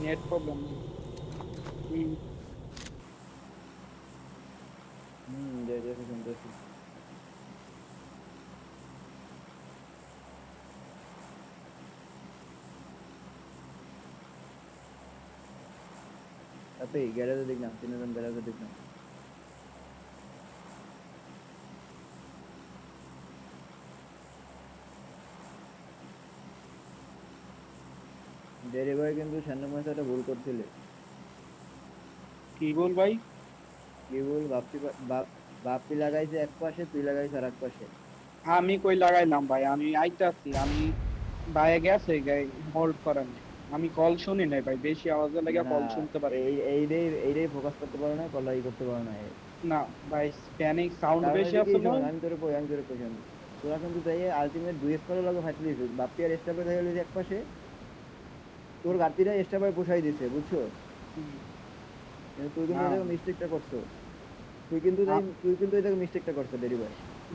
Net problem নেই। হুম। যাইতেছি শুনতেছি। আপনি গ্যারেজে দেখলাম, তিনজন গ্যারেজে দেখলাম। ডেরি ভাই কিন্তু সামনের ম্যাচে একটা ভুল করছিলে। কি বল ভাই? কি ভুল? বাপ্পি লাগাইছে এক পাশে, তুই লাগাইছ আর এক পাশে। আমি কই লাগাইলাম ভাই, আমি আইতাছি, আমি বাইরে গেছে হোল্ড করার নেই। আমি কল শুনি নাই ভাই, বেশি আওয়াজে না লাগে না, কল শুনতে পারি না। এইটাই ফোকাস করতে পারো না, কল্লাই করতে পারো না। না ভাই, প্যানিক সাউন্ড কারণ বেশি হচ্ছে কি, আসলো। শোন আমি তোরে কই শোন। তোরা কিন্তু তাই আলটিমেট দুই স্কোরের লগে ফাইট দিছিস, বাপ্পি আর এস্টাপে হয়ে গেল এক পাশে। তোর ঘাটতিটা এস্টাপে পোষাই দিছে, বুঝছো? হুম, কিন্তু তুই কিন্তু না এই জায়গায় মিস্টেকটা করছো। তুই কিন্তু এই জায়গায় মিস্টেকটা করছো, ডেরি ভাই।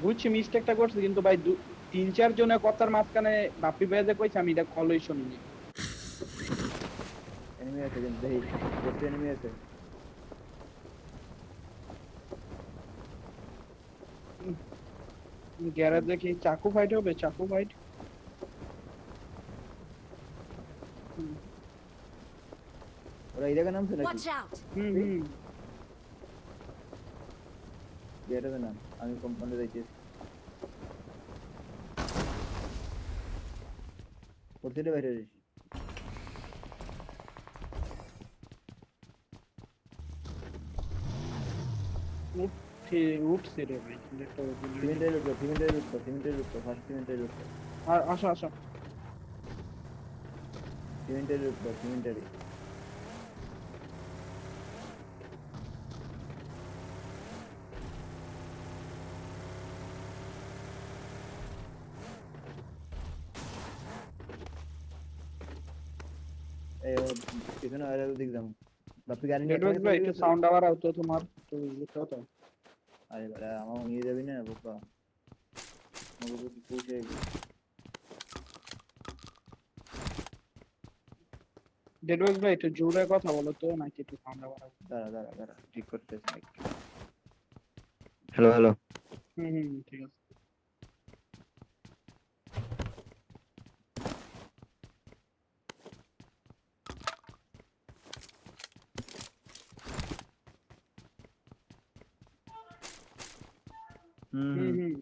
বুঝছি মিস্টেকটা করছি, কিন্তু ভাই তিন চার জনের কথার মাঝখানে বাপ্পি ভাই যে কইছে আমি এটা কলই শুনিনি। এনিমি আছে কিন্তু, দেখি লেফট এনিমি আছে। গ্যারেজ দেখি চাকু ফাইট হবে, চাকু ফাইট। ওরা এই জায়গায় নামছে নাকি? Watch out! হুম তুই হুম। গ্যারেজে নাম, আমি কম্পাউন্ডে যাইতেছি। কোথেকে বাইরে হইছিস? উঠছে উঠছে রে ভাই, একটা বুলেট। সিমেন্টের উঠতো ফার্স্ট সিমেন্টের উঠতো। আর আসো আসো। সিমেন্টেরই। এই ও পিছনে আর দিক যাম। বাপি গাড়ি নিয়ে নেটওয়ার্ক এখানে ভাই চলে একটু গেছে। সাউন্ড আবার আউতো তোমার, তো বুঝতে হতো। আরে বেটা, আমার নিয়ে যাবি না বোকা? আমাকে তো পুষে। নেটওয়ার্ক ভাই একটু জোরে কথা বলো তো, নাকি একটু সাউন্ড আবার আউতো? দাঁড়া দাঁড়া দাঁড়া, ঠিক করতেছি নাকি। Hello hello. হুম হুম, ঠিক আছে। হুম হুম হুম। হুম।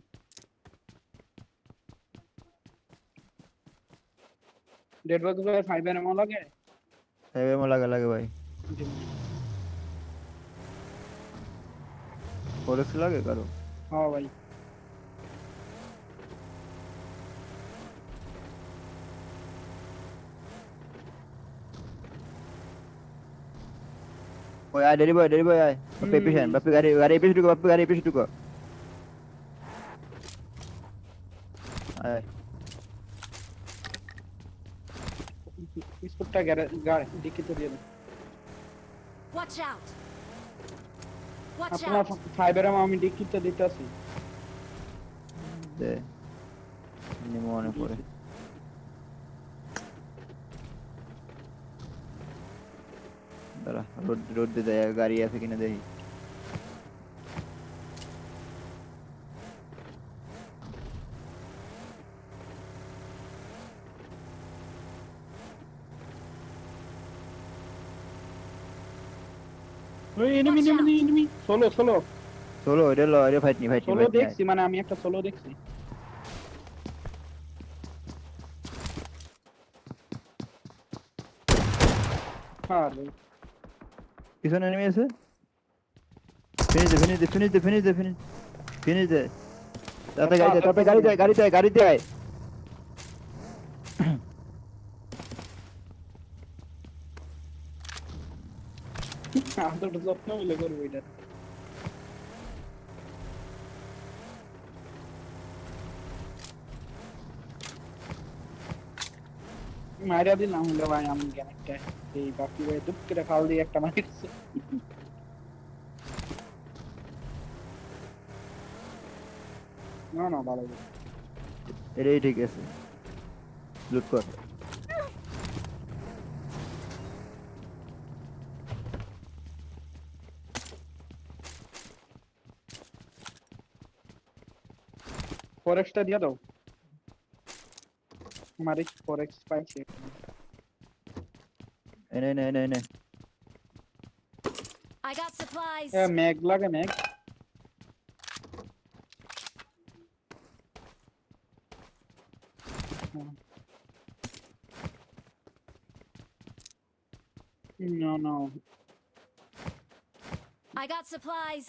নেটওয়ার্ক ভাই ফাইবার এমন লাগে। এমন লাগে লাগে ভাই। জি। ফরেক্স লাগে কারো? হ্যাঁ ভাই। ওই আয়, ডেরি বয় আয়। বাপি হুম। পিছন, বাপি গাড়ি গাড়ি পিছু ঢুকো, বাপি গাড়ি পিছু ঢুকো। আয়। স্কুপটা গাড়ি ডিকিতে দিয়ে দাও। Watch out! Watch আপনার out! ফাইবার আমি ডিকিতে দিতেছি। দে, নিমো মনে পড়ে। দাঁড়া, রোড রোড দিয়ে দেয়, গাড়ি আছে কিনা দেখি। ওই enemy Watch enemy out! Enemy, solo solo. চলো এটা লো, এটা ফাইট নি ফাইট নি সোলো ফাইট নি আয়। দেখছি, মানে আমি একটা সোলো দেখছি। আর পিছনে এনিমি আছে। ফিনিশ দে। তাতে গাড়ি দে, তাতে গাড়ি দে, গাড়িতে আয়। আদর যত্ন মিলে করবো এটা। মাইরা দিলাম হলে ভাই, আমি একটা এই বাকি ভাই দুপ করে খাল দিয়ে একটা মারিছে। না না, ভালো ভালো। এটাই ঠিক আছে, লুট কর। ফরেক্সটা দিয়ে দাও আমার এই ফরেক্স পাইছি এনে এনে এনে এনে I got supplies. ম্যাগ লাগে ম্যাগ No, no. I got supplies.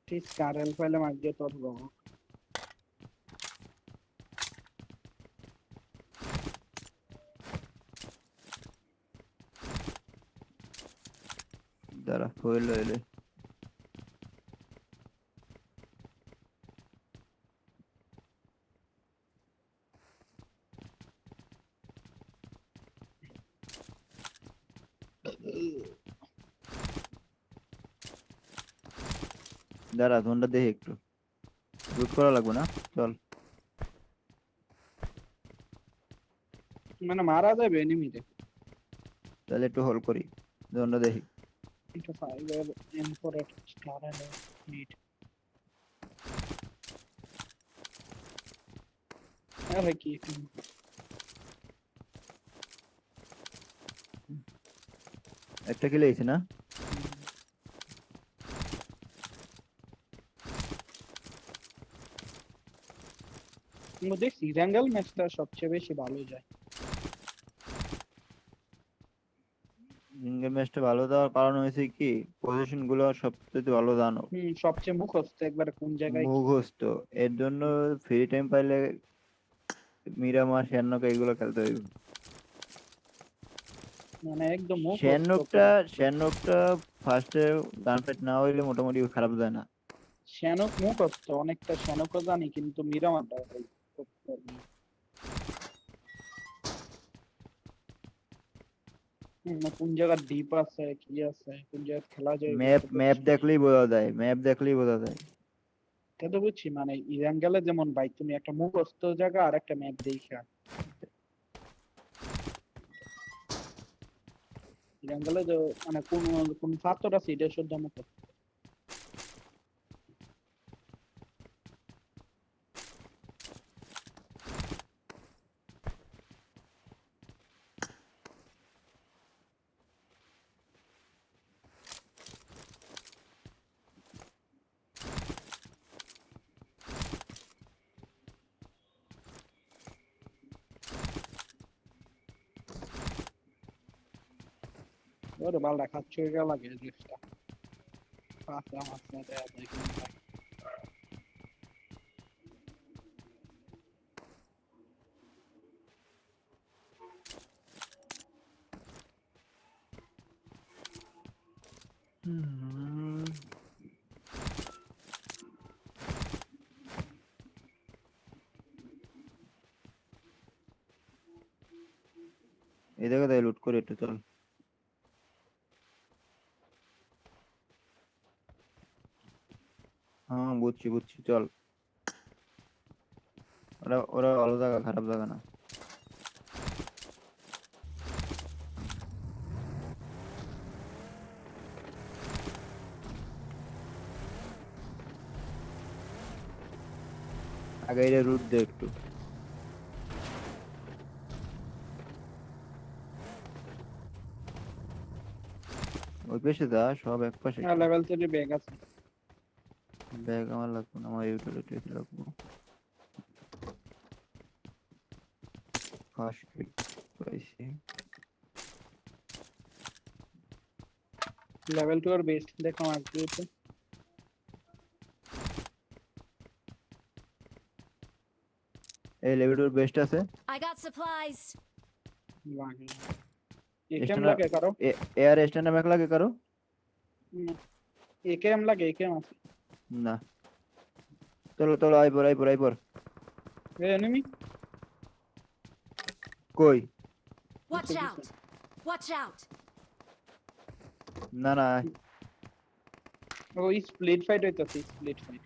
ঠিক কারেল ফাইলে মারিয়ে তোর বাবা দাঁড়া ফুয়েল এলে দাঁড়া ধনটা দেখি একটু লুট করা লাগবে না চল মানে মারা যাবে এনিমিতে তাহলে একটু হোল্ড করি ধনটা দেখি এটা ফাইলের ইম্পোর্ট স্টার এলো নিট আরে কি একটা কিলে হয়েছে না মধ্যে সিঙ্গেল ম্যাচটা সবচেয়ে বেশি ভালো যায় ইংলিশ ম্যাচটা ভালো দেওয়ার কারণ হয়েছে কি পজিশন গুলো সবচেয়ে ভালো জানো সবচেয়ে মুখস্থ একবার কোন জায়গায় মুখস্থ এর জন্য ফ্রি টাইম পাইলে মিরামার শ্যানক এগুলো খেলতে হইবে মানে একদম মুখস্থ শ্যানকটা ফার্স্টে গান ফাইট না হইলে মোটামুটি খারাপ যায় না শ্যানক মুখস্থ অনেকটা শ্যানকও জানি কিন্তু মিরামারটা কোন জায়গা ডিপ আছে কি আছে কোন জায়গায় খেলা যায় ম্যাপ দেখলেই বোঝা যায় এটা তো বুঝছি মানে ইরাঙ্গেলে যেমন ভাই তুমি একটা মুখস্থ জায়গা আর একটা ম্যাপ দেখা ইরাঙ্গেলে যে মানে কোন কোন ফাত্তর আছে এটা শুদ্ধ মুখস্থ ওরে বালটা খাচ্ছ হয়ে লাগে জিনিসটা পাঁচটা মাছ না দেয়া যায় কিন্তু ভাই। এই জায়গা থেকে লুট করে একটু চল হ্যাঁ বুঝছি চল ওরা ওরা ভালো জায়গা খারাপ জায়গা না আগে এটা রুট দে একটু ওই পেশে যা সব এক পাশে লেভেল 3 ব্যাগ আছে ব্যাগ আমার লাগবে না আমার ইউটিলিটি লাগবে ফার্স্ট কিট পাইছি লেভেল 2 এর বেস্ট দেখো আগে এই লেভেলের বেস্ট আছে I got supplies. লাগে একেএম লাগে কারো এয়ার স্ট্যান্ড ম্যাক লাগে কারো একেএম লাগে একেএম আছে না চলো আইপর এ এনিমি কই Watch out. Watch out. না ওই স্প্লিট ফাইট হইতাছে স্প্লিট ফাইট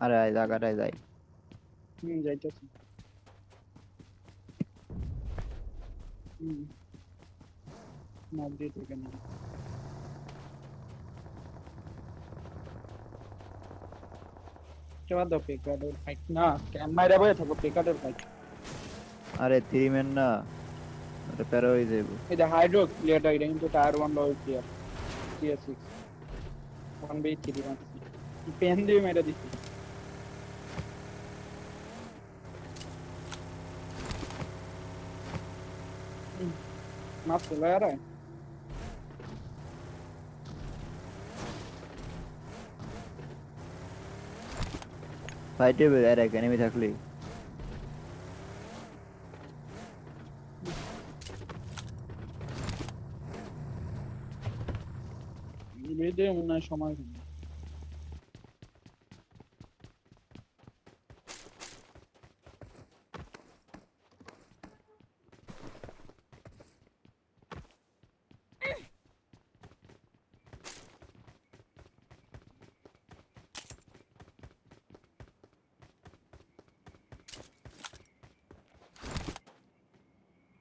আরে আয় জায়গাটায় যাই যাইতাছে না দিয়ে থেকে না কেবা দাও পেকারের ফাইট না ক্যাম মাইরা বয়ে থাকো পেকারের ফাইট আরে 3 ম্যান না, এটা প্যারা হয়ে যাইবো। এটা হাইড্রো ক্লিয়ারটা এটা কিন্তু টায়ার 1 লয় ক্লিয়ার CS6 1v3 মারছি পেন দিয়ে মেরে দিছি মারছে ভাইরা ফাইটে আর এক এনিমি থাকলে বেদে মনে হয় সময় হবে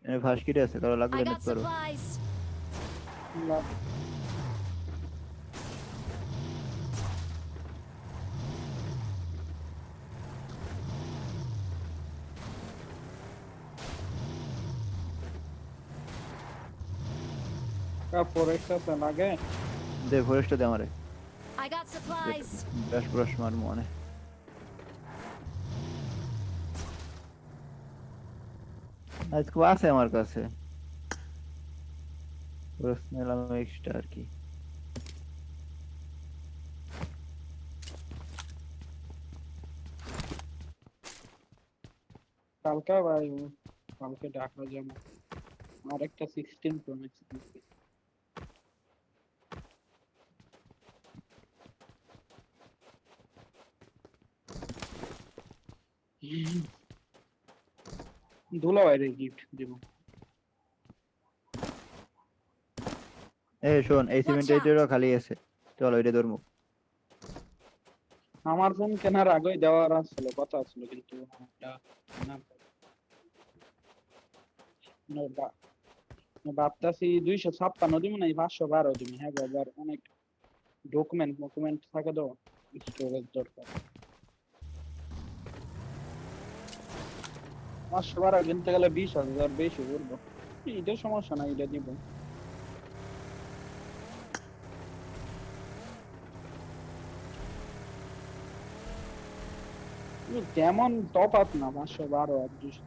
এনে ফার্স্ট কিট আছে, কারো লাগলে I নেট got করো। supplies. না কা ফরেস্ট আছে লাগে দে ফরেস্ট দে আমারে, I got supplies. Brush brush মার মনে। আজকে আছে আমার কাছে ফরেস্ট নিলাম এক্সট্রা আর কি। কালকে ভাই কালকে ঢাকা যাবো আরেকটা 16 প্রো ম্যাক্স দুলা ভাইরে গিফট দিব এই শোন, এই Watch সিমেন্ট out. এরিয়াটা খালি আছে, চলো এটা ধরমু। আমার ফোন কেনার আগে দেওয়ার ছিল কথা ছিল কিন্তু এটা না ভাবতাছি 256 দিব না 512 দিব হ্যাঁ বাবার অনেক ডকুমেন্ট থাকে তো স্টোরেজ দরকার 512 কিনতে গেলে 20,000 বেশি পড়বো এটা সমস্যা না এটা দিব তেমন তফাৎ না 512 আর 200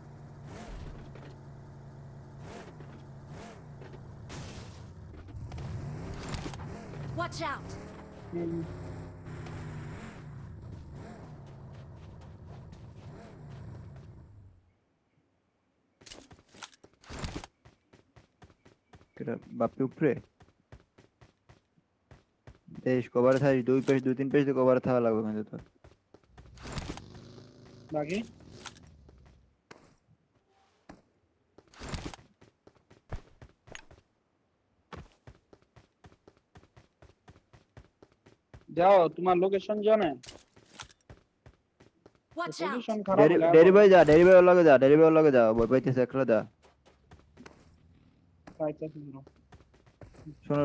Watch out. এটা বাপি উপরে দেশ কভার থাকি, দুই পেজ দুই তিন পেজ তো কভার থাকা লাগবে কিন্তু তোর। বাকি যাও তোমার লোকেশন জানে Watch out. লোকেশন খারাপ হলে ডেরি ভাই যা, ডেরি ভাই লগে যা, ডেরি ভাই লগে যা, বই পাইতেছে একলা যা। পাইতেছি না শোনো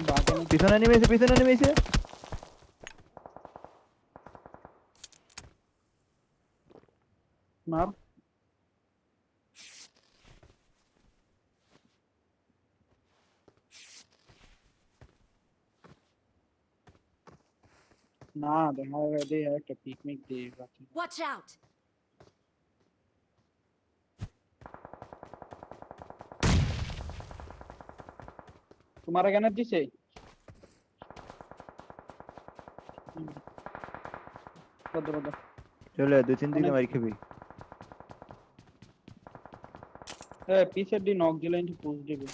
বাগানে পিছনে নেমেছে, পিছনে নেমেছে। মার না দেখা যায় একটা পিকনিক দিয়ে রাখি Watch out. তোমার এখানে দিছে কত কত চলে দুই তিন দিকে মারি খাবি। পিসের দি নক দিলে কিন্তু পুশ দিবে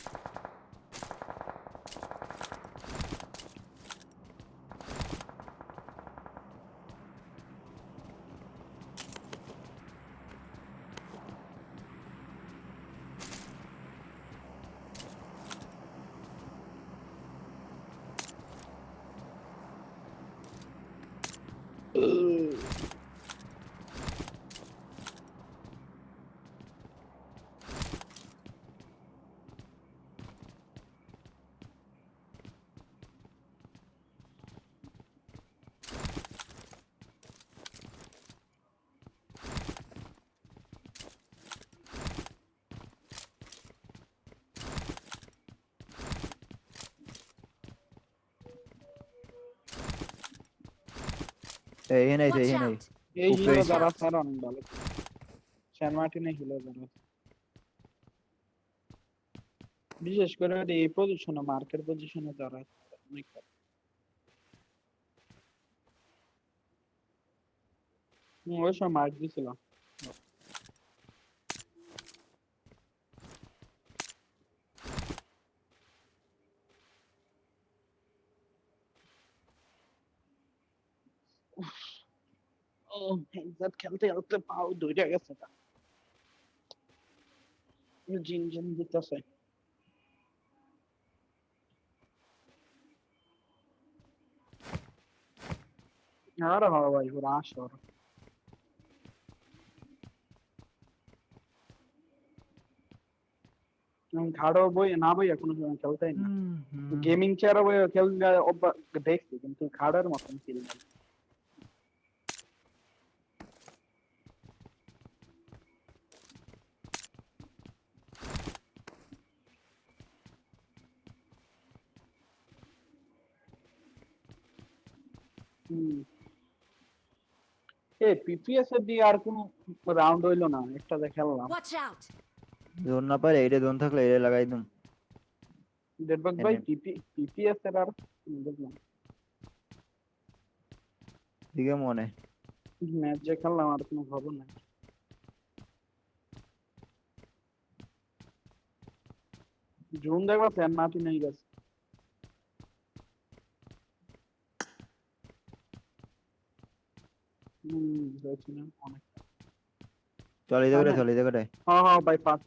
এই নাই Watch এই নাই out! এই উপরে হিলো আছে। যারা স্যার অনেক ভালো সেন্ট মার্টিনে হিলো যারা বিশেষ করে এই পজিশনে মার্কেট পজিশনে যারা অনেক ভালো। ওই সময় মার্ক দিছিল ও এক্সাক্ট খেলতে খেলতে পাও দুইটা গেছে জিন জিন দিতেছে আর হবে ভাই ওরা আসো ঘাড়ো বই না বই এখনো খেলতেই না গেমিং চেয়ারে বই খেললে দেখছি কিন্তু ঘাড়ের মতন ফিল নেই এ পিপিএস এর দিয়ে আর কোনো রাউন্ড হইলো না একটা যে খেললাম Watch out! জোন না পারে এইটা জোন থাকলে এইটা লাগাই দিম ডেডবাগ ভাই পিপিএস এর আর দেখলাম দিকে মনে ম্যাচ যে খেললাম আর কোনো খবর নাই জুন দেখবা সেন্ট মার্টিন হয়ে গেছে হয়েছে না অনেক চল এই জায়গাটা হ্যাঁ। চল এই জায়গাটায় হ্যাঁ হ্যাঁ ভাই পাঁচ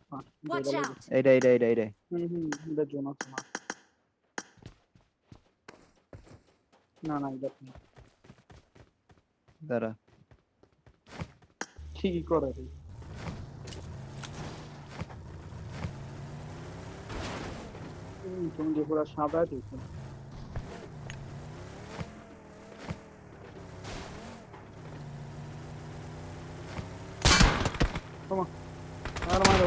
Watch out! এইটা এটা জোন আছে না না না এটা না দাঁড়া ঠিকই করে রে তুমি যে পুরো সাদা দিয়েছো Come on. Armado.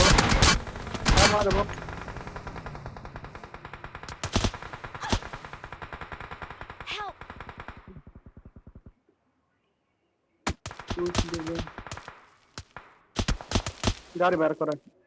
Help! गाड़ी बाहर करो